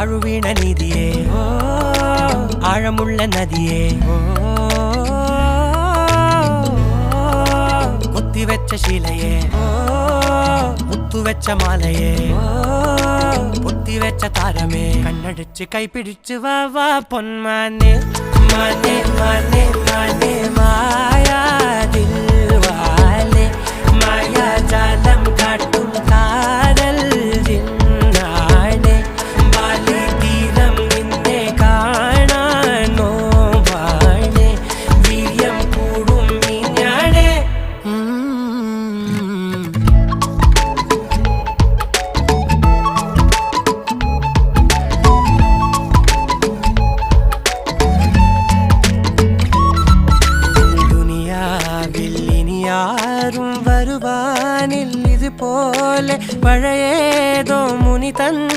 വാഴുവീണ നീതിയേ ആഴമുള്ള നദിയേ കൊത്തിവെച്ച ശീലയേ മുത്തുവെച്ച മാലയേ പൊത്തിവെച്ച താരമേ കണ്ണടിച്ച് കൈപിടിച്ച് വാ വാ പൊന്മാനെ മാനെ മാനെ മാനെ മായാ ദിൽവാലെ മായാ ജാലം കാട്ടും കാതൽ ജിന്നാനെ ബാലി തീരം നിന്നെ കാണാൻ നോവാനെ വീര്യം കൂടും മിഞ്ഞാനെ ും വരുവാനിൽ ഇതുപോലെ പഴയേതോ മുനി തന്ന